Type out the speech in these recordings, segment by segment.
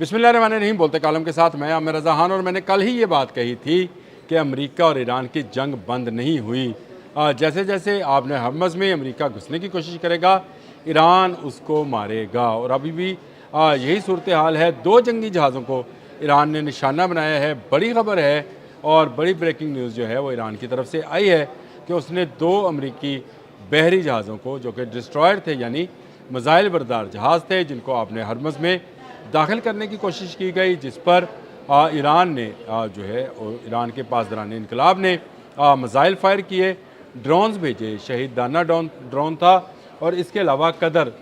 बिस्मिल्लाहिर्रहमानिर्रहीम। बोलते कालम के साथ मैं आमिर रज़ा खान। और मैंने कल ही ये बात कही थी कि अमेरिका और ईरान की जंग बंद नहीं हुई। जैसे जैसे आपने हरमज़ में अमेरिका घुसने की कोशिश करेगा, ईरान उसको मारेगा। और अभी भी यही सूरत हाल है। दो जंगी जहाज़ों को ईरान ने निशाना बनाया है। बड़ी खबर है और बड़ी ब्रेकिंग न्यूज़ जो है वो ईरान की तरफ से आई है कि उसने दो अमरीकी बहरी जहाज़ों को, जो कि डिस्ट्रॉयर थे यानी मिसाइल बरदार जहाज़ थे, जिनको आपने हरमज़ में दाखिल करने की कोशिश की गई, जिस पर ईरान ने जो है ईरान के पासदारान इनकलाब ने मिसाइल फायर किए, ड्रोन्स भेजे। शहीद दाना ड्रोन था और इसके अलावा कदर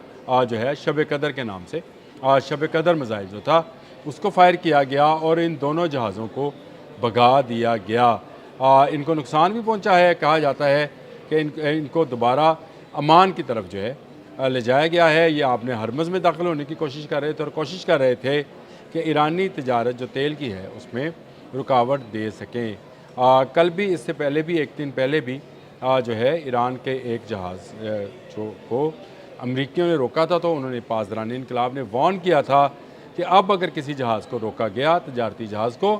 जो है शब कदर के नाम से शब कदर मिसाइल जो था उसको फायर किया गया और इन दोनों जहाज़ों को भगा दिया गया। इनको नुकसान भी पहुंचा है। कहा जाता है कि इनको दोबारा अमान की तरफ जो है ले जाया गया है। ये आपने हरमज़ में दाखिल होने की कोशिश कर रहे थे और कोशिश कर रहे थे कि ईरानी तिजारत जो तेल की है उसमें रुकावट दे सकें। कल भी, इससे पहले भी, एक दिन पहले भी जो है ईरान के एक जहाज़ जो को अमरीकियों ने रोका था, तो उन्होंने पासदारान इनकलाब ने वार्न किया था कि अब अगर किसी जहाज़ को रोका गया, तजारती जहाज़ को,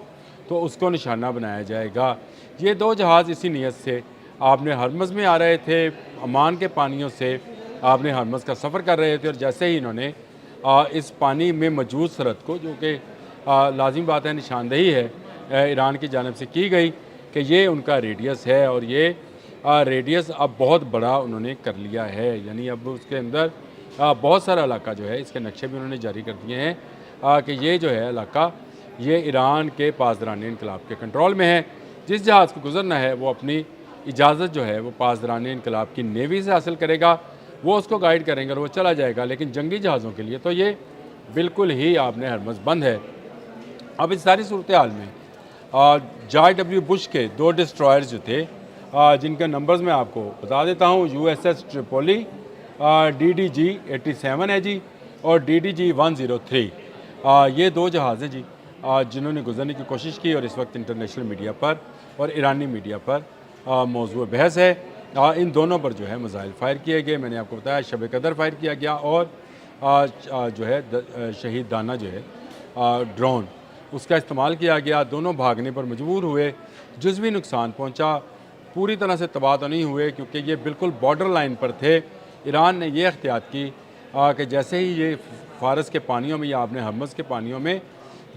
तो उसको निशाना बनाया जाएगा। ये दो जहाज़ इसी नीयत से आपने हरमज़ में आ रहे थे, अमान के पानियों से आपने हरमज़ का सफ़र कर रहे थे। और जैसे ही इन्होंने इस पानी में मौजूद सरहद को, जो कि लाजिम बात है, निशानदेही है ईरान की जानिब से की गई कि ये उनका रेडियस है और ये रेडियस अब बहुत बड़ा उन्होंने कर लिया है। यानी अब उसके अंदर बहुत सारा इलाका जो है, इसके नक्शे भी उन्होंने जारी कर दिए हैं कि ये जो है इलाका ये ईरान के पासदारान इनकलाब के कंट्रोल में है। जिस जहाज़ को गुजरना है वो अपनी इजाज़त जो है वो पासदारान इनकलाब की नेवी से हासिल करेगा, वो उसको गाइड करेंगे और वो चला जाएगा। लेकिन जंगी जहाज़ों के लिए तो ये बिल्कुल ही आपने हरमज़ बंद है। अब इस सारी सूरत हाल में जॉर्ज डब्ल्यू बुश के दो डिस्ट्रॉयर्स जो थे, जिनके नंबर्स मैं आपको बता देता हूँ, USS ट्रिपोली DDG 87 है जी, और DDG 103। ये दो जहाज़ हैं जी जिन्होंने गुजरने की कोशिश की और इस वक्त इंटरनेशनल मीडिया पर और ईरानी मीडिया पर मौजूद बहस है। इन दोनों पर जो है मिसाइल फायर किए गए। मैंने आपको बताया शब कदर फायर किया गया और जो है शहीद दाना जो है ड्रोन, उसका इस्तेमाल किया गया। दोनों भागने पर मजबूर हुए। जुज़वी नुकसान पहुंचा, पूरी तरह से तबाह तो नहीं हुए क्योंकि ये बिल्कुल बॉर्डर लाइन पर थे। ईरान ने यह एहतियात की कि जैसे ही ये फ़ारस के पानियों में या आपने हरमज़ के पानियों में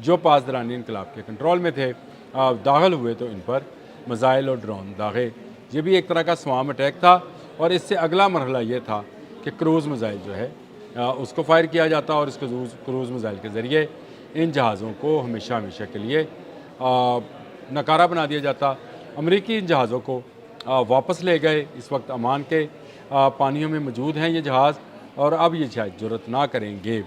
जो पासदारान इनकलाब के कंट्रोल में थे दाखिल हुए, तो इन पर मिसाइल और ड्रोन दागे। ये भी एक तरह का स्वाम अटैक था। और इससे अगला मरहला ये था कि क्रूज़ मिसाइल जो है उसको फायर किया जाता और इस क्रूज़ मिसाइल के ज़रिए इन जहाज़ों को हमेशा हमेशा के लिए नकारा बना दिया जाता। अमरीकी इन जहाज़ों को वापस ले गए। इस वक्त अमान के पानियों में मौजूद हैं ये जहाज़, और अब ये शायद ज़रूरत ना करेंगे।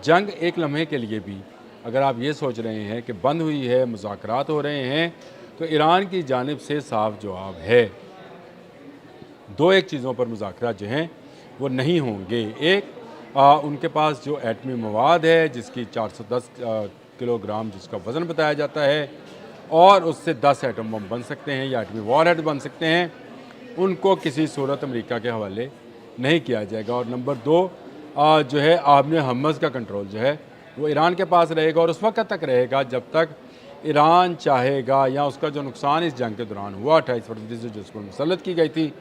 जंग एक लम्हे के लिए भी अगर आप ये सोच रहे हैं कि बंद हुई है, मुज़ाकरात हो रहे हैं, तो ईरान की जानिब से साफ जवाब है। दो एक चीज़ों पर मुज़ाकरात जो हैं वो नहीं होंगे। एक, उनके पास जो एटमी मवाद है जिसकी 410 किलोग्राम जिसका वज़न बताया जाता है, और उससे 10 एटम बम बन सकते हैं या एटमी वॉरहेड बन सकते हैं, उनको किसी सूरत अमेरिका के हवाले नहीं किया जाएगा। और नंबर दो, जो है आपने हरमज़ का कंट्रोल जो है वो ईरान के पास रहेगा और उस वक्त तक रहेगा जब तक ईरान चाहेगा, या उसका जो नुकसान इस जंग के दौरान हुआ 28 फरवरी से जो उसको मुसल्लत की गई थी,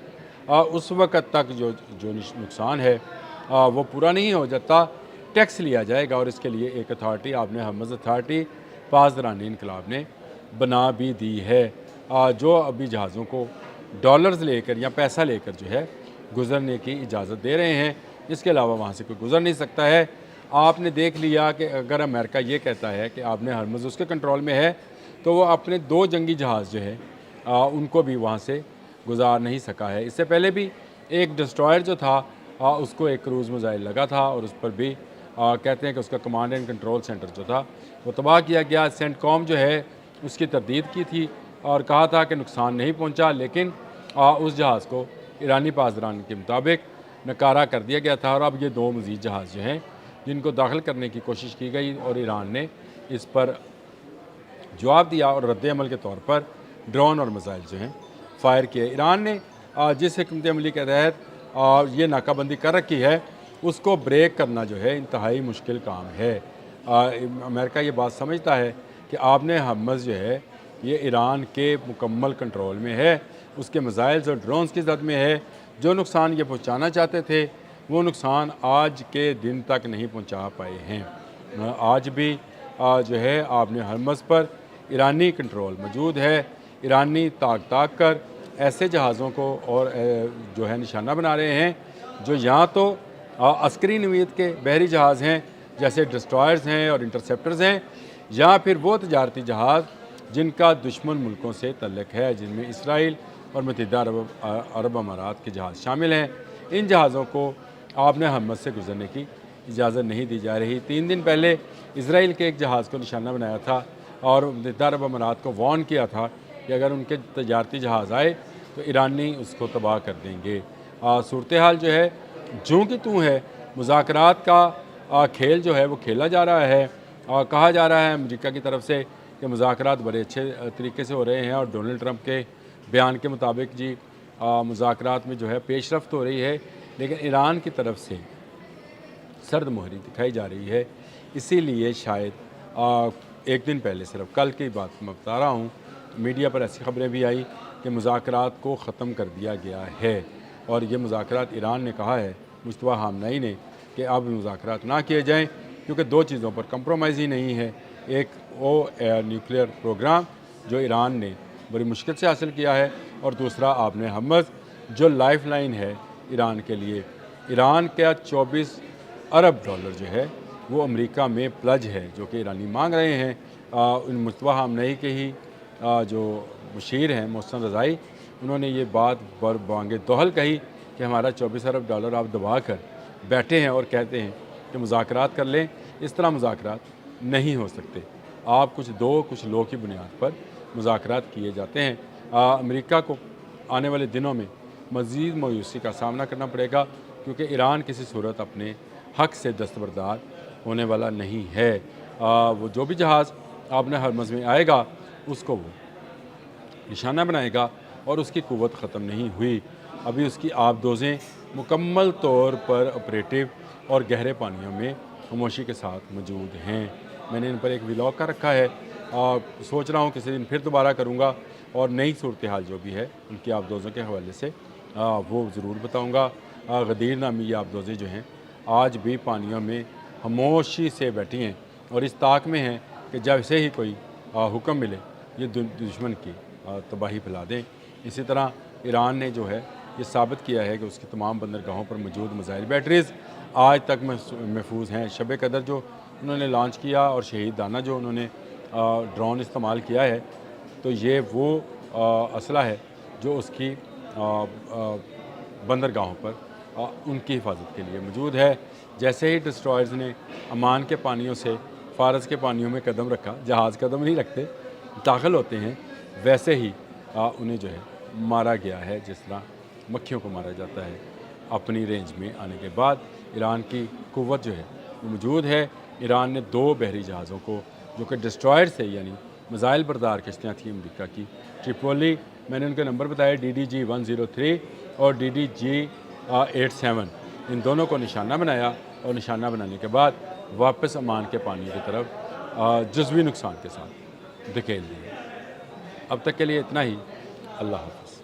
उस वक्त तक जो नुकसान है वो पूरा नहीं हो जाता, टैक्स लिया जाएगा। और इसके लिए एक अथॉरिटी आपने हरमज़ अथॉरिटी पासदारान इनकलाब ने बना भी दी है, जो अभी जहाज़ों को डॉलर्स लेकर या पैसा लेकर जो है गुज़रने की इजाज़त दे रहे हैं। इसके अलावा वहाँ से कोई गुज़र नहीं सकता है। आपने देख लिया कि अगर अमेरिका ये कहता है कि आपने हरमज़ उसके कंट्रोल में है, तो वो अपने दो जंगी जहाज़ जो है उनको भी वहाँ से गुजार नहीं सका है। इससे पहले भी एक डिस्ट्रॉयर जो था उसको एक क्रूज़ मिसाइल लगा था और उस पर भी कहते हैं कि उसका कमांड एंड कंट्रोल सेंटर जो था वो तबाह किया गया। सेंटकॉम जो है उसकी तरदीद की थी और कहा था कि नुकसान नहीं पहुँचा, लेकिन उस जहाज़ को ईरानी पासदारान के मुताबिक नकारा कर दिया गया था। और अब ये दो मज़ीद जहाज़ जो हैं जिनको दाखिल करने की कोशिश की गई और ईरान ने इस पर जवाब दिया और रद्द-ए-अमल के तौर पर ड्रोन और मिसाइल जो हैं फायर किए। ईरान ने जिस हिकमत अमली के तहत ये नाकाबंदी कर रखी है उसको ब्रेक करना जो है इंतहाई मुश्किल काम है। अमेरिका ये बात समझता है कि आपने हम्मस जो है ये ईरान के मुकम्मल कंट्रोल में है, उसके मिसाइल्स और ड्रोन्स की जद में है। जो नुकसान ये पहुंचाना चाहते थे वो नुकसान आज के दिन तक नहीं पहुंचा पाए हैं। आज भी जो है आपने हम्मस पर ईरानी कंट्रोल मौजूद है। ईरानी ताक ताक कर ऐसे जहाज़ों को और जो है निशाना बना रहे हैं जो यहाँ तो अस्करी नवीयत के बहरी जहाज़ हैं जैसे डिस्ट्रॉयर्स हैं और इंटरसेप्टर्स हैं, या फिर वो तजारती जहाज़ जिनका दुश्मन मुल्कों से तल्लुक़ है, जिनमें इसराइल और मुत्तहिदा अरब अमारात के जहाज़ शामिल हैं। इन जहाज़ों को आपने हम्मस से गुजरने की इजाज़त नहीं दी जा रही। 3 दिन पहले इसराइल के एक जहाज़ को निशाना बनाया था और मुत्तहिदा अरब अमारात को वार्न किया था कि अगर उनके तजारती जहाज़ आए तो ईरानी उसको तबाह कर देंगे। सूरत हाल जो है जूँ की तूँ है, मुज़ाकरात का खेल जो है वो खेला जा रहा है और कहा जा रहा है अमेरिका की तरफ से कि मुज़ाकरात बड़े अच्छे तरीके से हो रहे हैं और डोनाल्ड ट्रंप के बयान के मुताबिक जी मुज़ाकरात में जो है पेशरफ्त हो रही है, लेकिन ईरान की तरफ से सर्द मोहरी दिखाई जा रही है। इसीलिए शायद एक दिन पहले, सिर्फ कल की बात मैं बता रहा हूँ, मीडिया पर ऐसी खबरें भी आई कि मुज़ाकरात को ख़त्म कर दिया गया है और ये मुज़ाकरात ईरान ने कहा है, मुस्तफ़ा हामनाई ने, कि अब मुज़ाकरात ना किए जाएँ क्योंकि 2 चीज़ों पर कंप्रोमाइज़ ही नहीं है। एक वो न्यूक्लियर प्रोग्राम जो ईरान ने बड़ी मुश्किल से हासिल किया है और दूसरा आपने हम्मस जो लाइफ लाइन है ईरान के लिए। ईरान का 24 अरब डॉलर जो है वो अमेरिका में प्लज है जो कि ईरानी मांग रहे हैं। इन मुस्तफ़ा हामनाई के ही जो मुशीर हैं मोहसिन रज़ाई, उन्होंने ये बात बांगे दोहल कही कि हमारा 24 अरब डॉलर आप दबा कर बैठे हैं और कहते हैं कि मुज़ाकरात कर लें। इस तरह मुज़ाकरात नहीं हो सकते। आप कुछ लोग की बुनियाद पर मुज़ाकरात किए जाते हैं। अमेरिका को आने वाले दिनों में मज़ीद मायूसी का सामना करना पड़ेगा क्योंकि ईरान किसी सूरत अपने हक़ से दस्तबरदार होने वाला नहीं है। वो जो भी जहाज़ आपने हरमज़ में आएगा उसको वो निशाना बनाएगा और उसकी क़ुव्वत ख़त्म नहीं हुई। अभी उसकी आबदोज़ें मुकम्मल तौर पर ऑपरेटिव और गहरे पानियों में खामोशी के साथ मौजूद हैं। मैंने इन पर एक व्लॉग का रखा है, सोच रहा हूँ किसी दिन फिर दोबारा करूँगा और नई सूरत हाल जो भी है उनकी आबदोज़ों के हवाले से वो ज़रूर बताऊँगा। गदीर नामी ये आबदोज़ें जो हैं आज भी पानियों में खामोशी से बैठी हैं और इस ताक में हैं कि जब से ही कोई हुक्म मिले ये दुश्मन की तबाही फैला दें। इसी तरह ईरान ने जो है ये साबित किया है कि उसकी तमाम बंदरगाहों पर मौजूद मिसाइल बैटरीज़ आज तक महफूज हैं। शब कदर जो उन्होंने लॉन्च किया और शहीद दाना जो उन्होंने ड्रोन इस्तेमाल किया है, तो ये वो असला है जो उसकी बंदरगाहों पर उनकी हिफाजत के लिए मौजूद है। जैसे ही डिस्ट्रॉयर्स ने अमान के पानियों से फ़ारस के पानियों में कदम रखा, जहाज़ कदम नहीं रखते, दाखिल होते हैं, वैसे ही उन्हें जो है मारा गया है जिस तरह मक्खियों को मारा जाता है। अपनी रेंज में आने के बाद ईरान की क़ुव्वत जो है वो मौजूद है। ईरान ने 2 बहरी जहाज़ों को जो कि डिस्ट्रॉयर से यानी मिसाइल बरदार किश्तियाँ थी अमेरिका की, ट्रिपोली, मैंने उनके नंबर बताया DDG 103 और DDG 87, इन दोनों को निशाना बनाया और निशाना बनाने के बाद वापस अमान के पानी की तरफ जुज़वी नुकसान के साथ धकेल दिए। अब तक के लिए इतना ही। अल्लाह हाफ़िज़।